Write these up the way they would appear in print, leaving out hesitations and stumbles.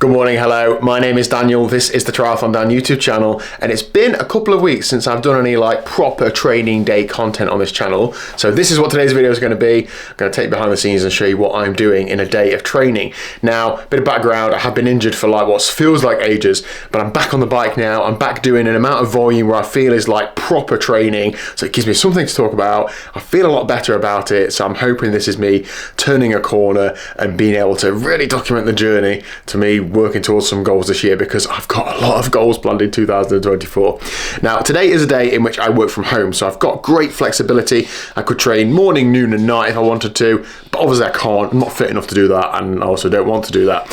Good morning, hello, my name is Daniel, this is the TriathlonDan YouTube channel, and it's been a couple of weeks since I've done any proper training day content on this channel. So this is what today's video is going to be. I'm going to take behind the scenes and show you what I'm doing in a day of training. Now, a bit of background, I have been injured for what feels like ages, but I'm back on the bike now. I'm back doing an amount of volume where I feel is proper training, so it gives me something to talk about. I feel a lot better about it, so I'm hoping this is me turning a corner and being able to really document the journey to me working towards some goals this year, because I've got a lot of goals planned in 2024. Now, today is a day in which I work from home, so I've got great flexibility. I could train morning, noon and night if I wanted to, but obviously I can't. I'm not fit enough to do that, and I also don't want to do that.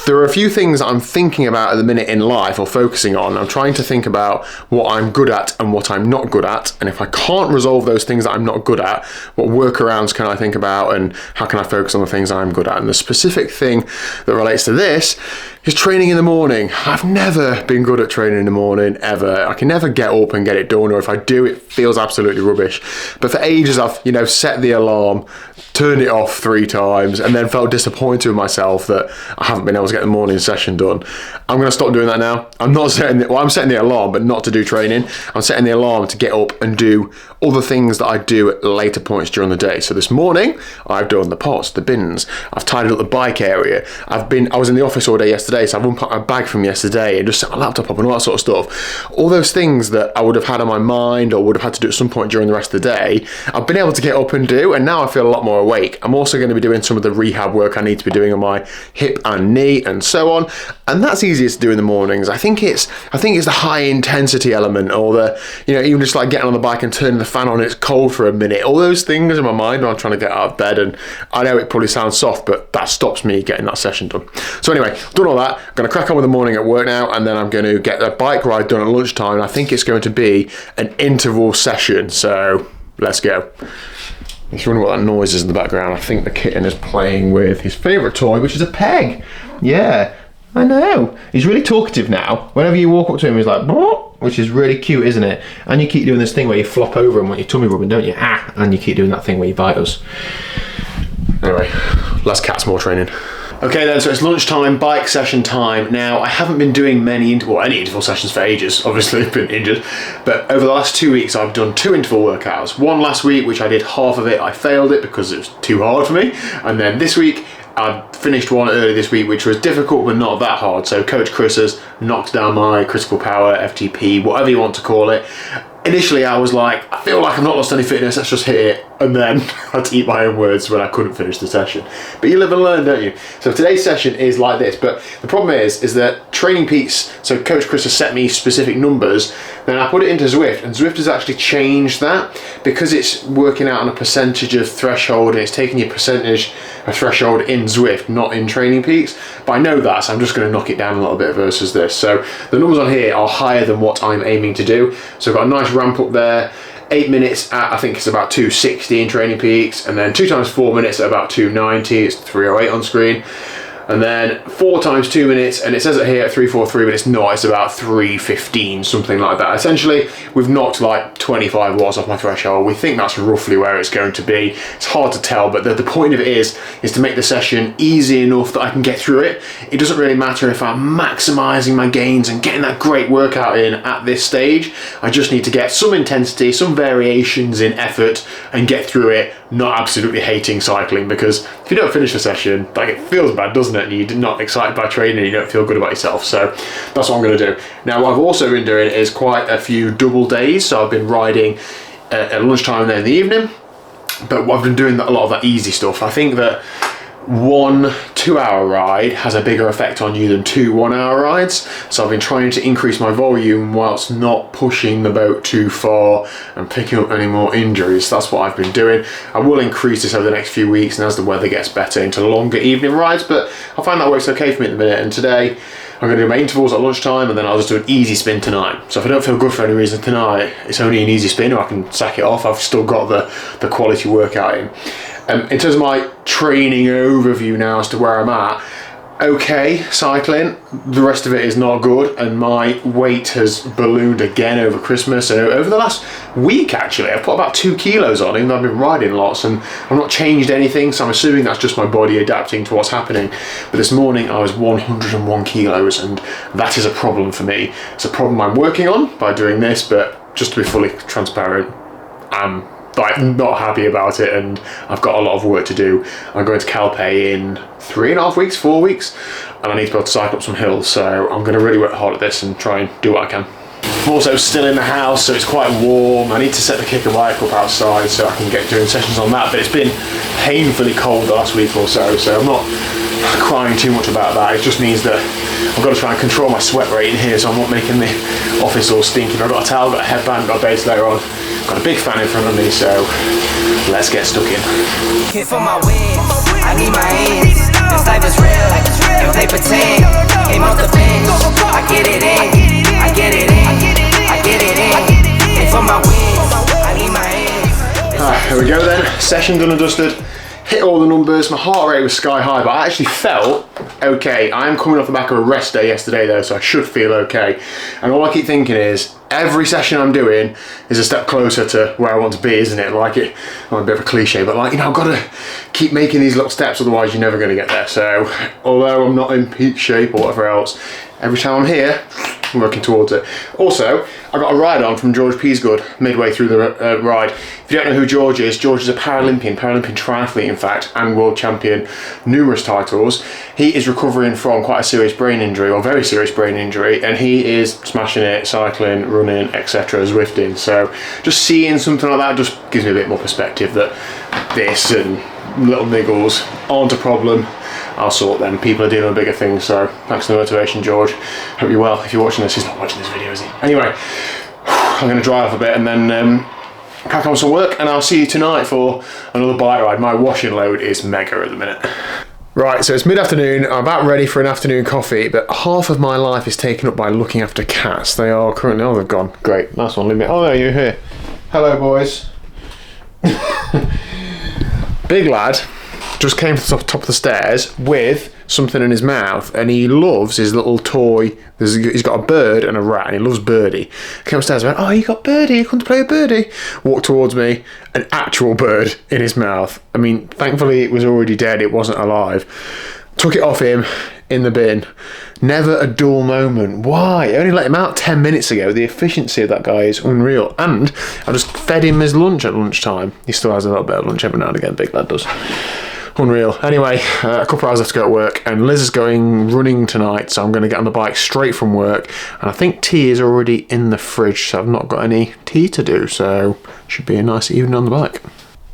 There are a few things I'm thinking about at the minute in life, or focusing on. I'm trying to think about what I'm good at and what I'm not good at, and if I can't resolve those things that I'm not good at, what workarounds can I think about, and how can I focus on the things I'm good at? And the specific thing that relates to this is training in the morning. I've never been good at training in the morning, ever. I can never get up and get it done, or if I do, it feels absolutely rubbish. But for ages, I've set the alarm, turned it off 3 times, and then felt disappointed with myself that I haven't been able to get the morning session done. I'm going to stop doing that now. I'm setting the alarm, but not to do training. I'm setting the alarm to get up and do all the things that I do at later points during the day. So this morning, I've done the pots, the bins, I've tidied up the bike area. I was in the office all day yesterday, so I've unpacked my bag from yesterday and just set my laptop up and all that sort of stuff. All those things that I would have had on my mind or would have had to do at some point during the rest of the day, I've been able to get up and do, and now I feel a lot more awake. I'm also going to be doing some of the rehab work I need to be doing on my hip and knee and so on, and that's easiest to do in the mornings. I think it's the high intensity element, or the even just getting on the bike and turning the fan on, it's cold for a minute. All those things in my mind when I'm trying to get out of bed, and I know it probably sounds soft, but that stops me getting that session done. So anyway, done all that. I'm going to crack on with the morning at work now, and then I'm going to get the bike ride done at lunchtime. I think it's going to be an interval session, so let's go. If you're wondering what that noise is in the background, I think the kitten is playing with his favourite toy, which is a peg. Yeah, I know. He's really talkative now. Whenever you walk up to him, he's like, "Bwah," which is really cute, isn't it? And you keep doing this thing where you flop over and want your tummy rubbing, don't you? And you keep doing that thing where you bite us. Anyway, less cats, more training. Okay then, so it's lunchtime, bike session time. Now, I haven't been doing any interval sessions for ages, obviously I've been injured, but over the last 2 weeks I've done 2 interval workouts. One last week, which I did half of it, I failed it because it was too hard for me, and then this week I finished one early this week, which was difficult but not that hard. So Coach Chris has knocked down my critical power, FTP, whatever you want to call it. Initially I was like, I feel like I've not lost any fitness, let's just hit it. And then I had to eat my own words when I couldn't finish the session. But you live and learn, don't you? So today's session is like this, but the problem is that Training Peaks, so Coach Chris has set me specific numbers, then I put it into Zwift, and Zwift has actually changed that because it's working out on a percentage of threshold, and it's taking your percentage of threshold in Zwift, not in Training Peaks. But I know that, so I'm just going to knock it down a little bit versus this. So the numbers on here are higher than what I'm aiming to do. So I've got a nice ramp up there. 8 minutes at, I think it's about 260 in Training Peaks, and then 2 times 4 minutes at about 290, it's 308 on screen. And then 4 times 2 minutes, and it says it here at 343, but it's not, it's about 315, something like that. Essentially, we've knocked 25 watts off my threshold. We think that's roughly where it's going to be. It's hard to tell, but the point of it is to make the session easy enough that I can get through it. It doesn't really matter if I'm maximizing my gains and getting that great workout in at this stage. I just need to get some intensity, some variations in effort, and get through it, not absolutely hating cycling, because if you don't finish the session, it feels bad, doesn't it? And you're not excited by training, you don't feel good about yourself. So that's what I'm going to do. Now, what I've also been doing is quite a few double days. So I've been riding at lunchtime and then in the evening, but I've been doing a lot of that easy stuff. I think that 1 2-hour ride has a bigger effect on you than 2 1-hour rides. So I've been trying to increase my volume whilst not pushing the boat too far and picking up any more injuries. That's what I've been doing. I will increase this over the next few weeks, and as the weather gets better, into longer evening rides, but I find that works okay for me at the minute. And today I'm going to do my intervals at lunchtime, and then I'll just do an easy spin tonight. So if I don't feel good for any reason tonight, it's only an easy spin, or I can sack it off. I've still got the quality workout in. In terms of my training overview now as to where I'm at, okay cycling. The rest of it is not good, and my weight has ballooned again over Christmas. And over the last week, actually, I've put about 2 kilos on, even though I've been riding lots, and I've not changed anything, so I'm assuming that's just my body adapting to what's happening. But this morning I was 101 kilos, and that is a problem for me. It's a problem I'm working on by doing this, but just to be fully transparent, I'm like not happy about it, and I've got a lot of work to do. I'm going to Calpe in 3.5 weeks, 4 weeks, and I need to be able to cycle up some hills, so I'm going to really work hard at this and try and do what I can. I'm also still in the house, so it's quite warm. I need to set the kicker bike up outside so I can get doing sessions on that, but it's been painfully cold the last week or so, so I'm not crying too much about that. It just means that I've got to try and control my sweat rate in here so I'm not making the office all stinking. I've got a towel, got a headband, got a base layer on, got a big fan in front of me, so let's get stuck in. Hit for my wins, I need my hands. This life is real, and they pretend. Aim off the bench, I get it in, I get it in, I get it in. Hit for my wins, I need my hands. Here we go then, session done and dusted. Hit all the numbers, my heart rate was sky high, but I actually felt okay. I am coming off the back of a rest day yesterday though, so I should feel okay. And all I keep thinking is, every session I'm doing is a step closer to where I want to be, isn't it? Like it, I'm a bit of a cliche, but like, you know, I've got to keep making these little steps, otherwise you're never going to get there. So, although I'm not in peak shape or whatever else, every time I'm here, I'm working towards it. Also, I got a ride on from George Peasgood midway through the ride. If you don't know who George is a Paralympian triathlete in fact, and world champion, numerous titles. He is recovering from quite a serious brain injury, or very serious brain injury, and he is smashing it, cycling, running, etc., Zwifting. So just seeing something like that just gives me a bit more perspective that this and little niggles aren't a problem. I'll sort them. People are dealing with bigger things, so thanks for the motivation, George. Hope you're well. If you're watching this, he's not watching this video, is he? Anyway, I'm going to dry off a bit and then crack on with some work, and I'll see you tonight for another bike ride. My washing load is mega at the minute. Right, so it's mid-afternoon, I'm about ready for an afternoon coffee, but half of my life is taken up by looking after cats. They are currently, oh, they've gone. Great, nice one, leave me. Oh no, you're here. Hello, boys. Big lad just came to the top of the stairs with something in his mouth, and he loves his little toy. He's got a bird and a rat, and he loves Birdie. Came upstairs and went, oh, you got Birdie, you come to play with Birdie. Walked towards me, an actual bird in his mouth. I mean, thankfully it was already dead, it wasn't alive. Took it off him in the bin. Never a dull moment. Why? I only let him out 10 minutes ago. The efficiency of that guy is unreal. And I just fed him his lunch at lunchtime. He still has a little bit of lunch every now and again, big lad does. Unreal. Anyway, a couple of hours left to go to work, and Liz is going running tonight, so I'm going to get on the bike straight from work, and I think tea is already in the fridge, so I've not got any tea to do, so should be a nice evening on the bike.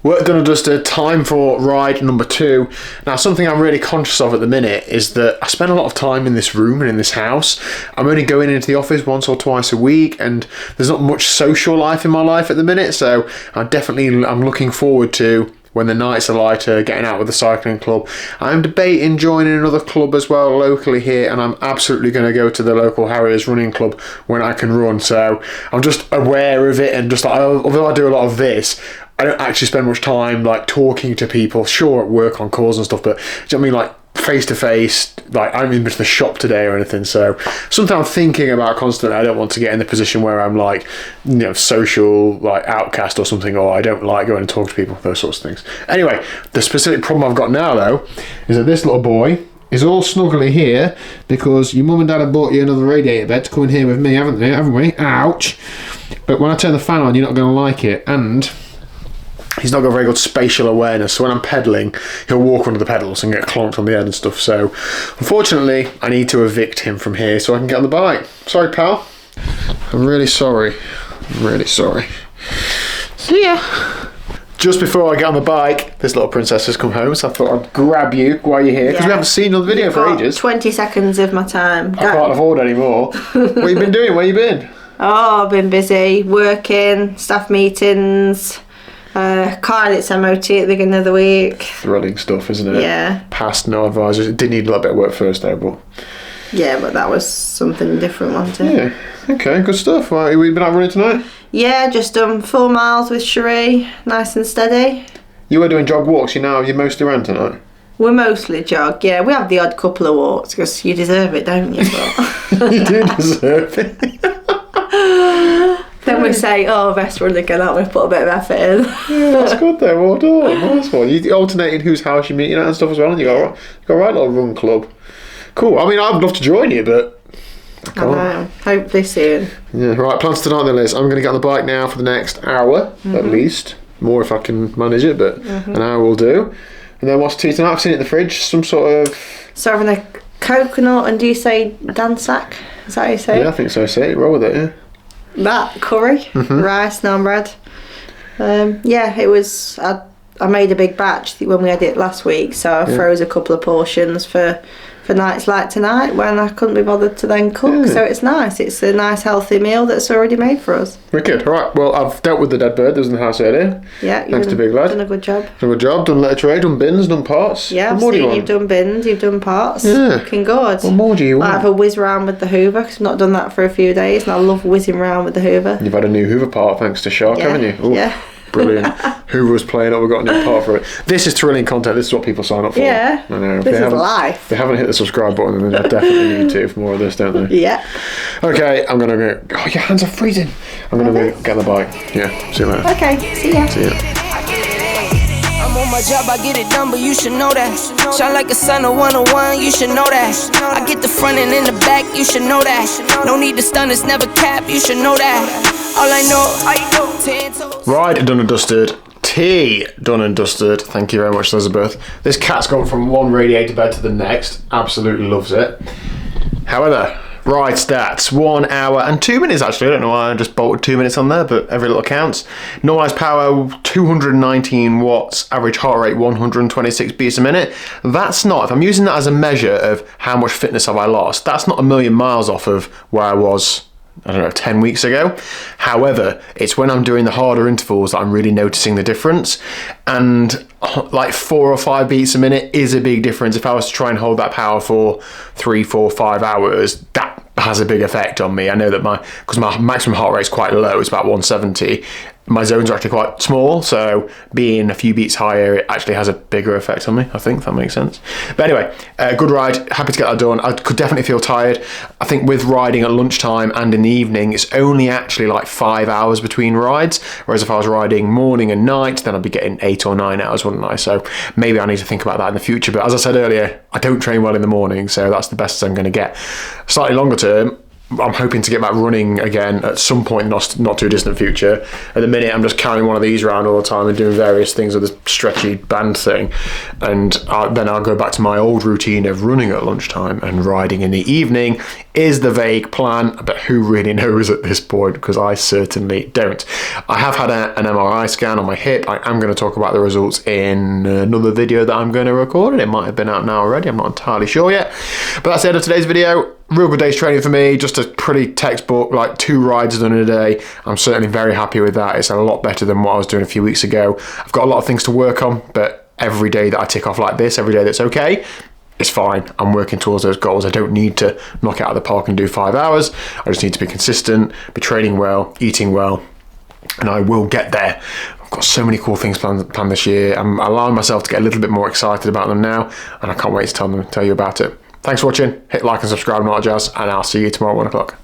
Work done and dusted, time for ride number 2. Now, something I'm really conscious of at the minute is that I spend a lot of time in this room and in this house. I'm only going into the office once or twice a week, and there's not much social life in my life at the minute, so I'm looking forward to, when the nights are lighter, getting out with the cycling club. I'm debating joining another club as well locally here, and I'm absolutely going to go to the local Harriers running club when I can run. So I'm just aware of it, and just like, although I do a lot of this, I don't actually spend much time like talking to people. Sure, at work on calls and stuff, but do you know what I mean? Like face to face, like I haven't even been to the shop today or anything, so something I'm thinking about constantly. I don't want to get in the position where I'm like, you know, social like outcast or something, or I don't like going and talk to people, those sorts of things. Anyway, the specific problem I've got now though is that this little boy is all snuggly here because your mum and dad have bought you another radiator bed to come in here with me, haven't we? Ouch. But when I turn the fan on, you're not going to like it, and he's not got very good spatial awareness, so when I'm pedalling, he'll walk under the pedals and get clonked on the head and stuff. So, unfortunately, I need to evict him from here so I can get on the bike. Sorry, pal. I'm really sorry. I'm really sorry. See ya. Just before I get on the bike, this little princess has come home, so I thought I'd grab you while you're here, because we haven't seen you on the video for ages. 20 seconds of my time. I can't afford any more. What have you been doing? Where you been? Oh, I've been busy, working, staff meetings, car in its MOT at the beginning of the week. Thrilling stuff, isn't it? Yeah. Passed, no advisors. It did need a little bit of work first though, but... Yeah, but that was something different, wasn't it? Yeah. Okay, good stuff. Well, have you been out running tonight? Yeah, just done 4 miles with Cherie, nice and steady. You were doing jog walks, you're mostly around tonight? We mostly jog, yeah. We have the odd couple of walks because you deserve it, don't you? But You do deserve it. then we say, oh, best run again, aren't we? Put a bit of effort in. Yeah, that's good though. Well done. Nice one. You alternated whose house you meeting at and stuff as well, and you got a right little run club. Cool. I mean, I'd love to join you, but I I can't. know. Hopefully soon. Yeah, right. Plans tonight then, Liz. I'm going to get on the bike now for the next hour at least. More if I can manage it, but an hour will do. And then what's tea tonight? I've seen it in the fridge. Some sort of. So having a coconut and do you say dansak? Is that how you say it? Yeah, I think so. Say it. Roll with it. Yeah. That curry, rice, naan bread. Yeah, it was. I made a big batch when we had it last week, so I froze a couple of portions for nights like tonight when I couldn't be bothered to then cook. So it's nice. It's a nice healthy meal that's already made for us. Wicked. All right. Well, I've dealt with the dead bird that was in the house earlier. Yeah, Thanks to Big Lad. Done a good job. Done a good job. Done letter tray. Done bins. Done parts. Yeah, I've what more do you seen want? you've done bins, you've done parts. Yeah. Looking good. What more do you I want? have a whiz round with the Hoover because I've not done that for a few days, and I love whizzing round with the Hoover. You've had a new Hoover part thanks to Shark, haven't you? Ooh, Yeah. Brilliant. Hoover was playing up. We've got a new part for it. This is thrilling content. This is what people sign up for. Yeah. I know. This is If life. they haven't hit the subscribe button, then they definitely need to for more of this, don't they? Yeah. Okay, I'm going to go. Oh, your hands are freezing. I'm going to go get on the bike. Yeah, see you later. Okay, see ya. See ya. I'm on my job, I get it done, but you should know that. Shine like a sun of 101, you should know that. I get the front and in the back, you should know that. No need to stun, it's never cap, you should know that. All I know, 10 toes. Right, done and dusted. Tea done and dusted. Thank you very much, Elizabeth. This cat's gone from one radiator bed to the next. Absolutely loves it. However, ride stats 1 hour and 2 minutes actually. I don't know why I just bolted 2 minutes on there, but every little counts. Normalized power 219 watts, average heart rate 126 beats a minute. That's not, if I'm using that as a measure of how much fitness have I lost, that's not a million miles off of where I was, I don't know, 10 weeks ago. However, it's when I'm doing the harder intervals that I'm really noticing the difference. And like 4 or 5 beats a minute is a big difference. If I was to try and hold that power for 3, 4, 5 hours, that has a big effect on me. I know that because my maximum heart rate is quite low, it's about 170. My zones are actually quite small, so being a few beats higher, it actually has a bigger effect on me. I think that makes sense. But anyway, good ride. Happy to get that done. I could definitely feel tired. I think with riding at lunchtime and in the evening, it's only actually like 5 hours between rides. Whereas if I was riding morning and night, then I'd be getting 8 or 9 hours, wouldn't I? So maybe I need to think about that in the future. But as I said earlier, I don't train well in the morning, so that's the best I'm going to get. Slightly longer term, I'm hoping to get back running again at some point, not too distant future. At the minute, I'm just carrying one of these around all the time and doing various things with this stretchy band thing. And then I'll go back to my old routine of running at lunchtime and riding in the evening is the vague plan, but who really knows at this point, because I certainly don't. I have had an MRI scan on my hip. I am going to talk about the results in another video that I'm going to record, and it might have been out now already. I'm not entirely sure yet. But that's the end of today's video. Real good day's training for me, just a pretty textbook, like 2 rides done in a day. I'm certainly very happy with that. It's a lot better than what I was doing a few weeks ago. I've got a lot of things to work on, but every day that I tick off like this, every day that's okay, it's fine. I'm working towards those goals. I don't need to knock it out of the park and do 5 hours. I just need to be consistent, be training well, eating well, and I will get there. I've got so many cool things planned this year. I'm allowing myself to get a little bit more excited about them now, and I can't wait to tell you about it. Thanks for watching. Hit like and subscribe and all that jazz, and I'll see you tomorrow at 1 o'clock.